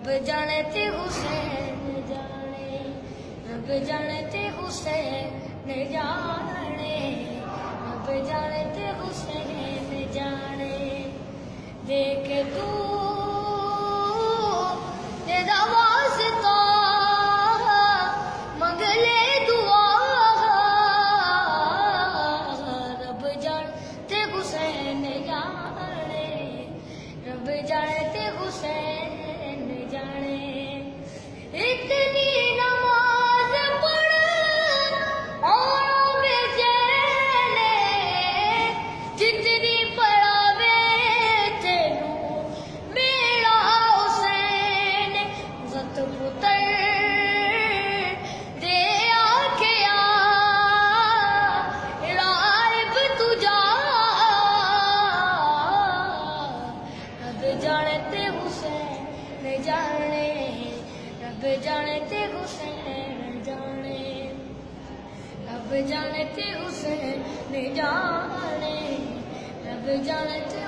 जाने ते हुसैन जाने, रब जाने ते हुसैन जाने, रब जाने ते हुसैन जाने। देख तू तेरा वास्ता मंग ले दुआ, रब जाने ते हुसैन जाने, रब जाने ते हुसैन जाने। इतनी नमाज पढ़ और बेचैने, जितनी पढ़ावे तेनू मेरा हुसैन। सत पुत्र दे आखिया राइब तुझा, रब जाने ते हुसैन जाने, रब जाने ते हुसैन जाने, रब जाने ते हुसैन जाने, रब जाने ते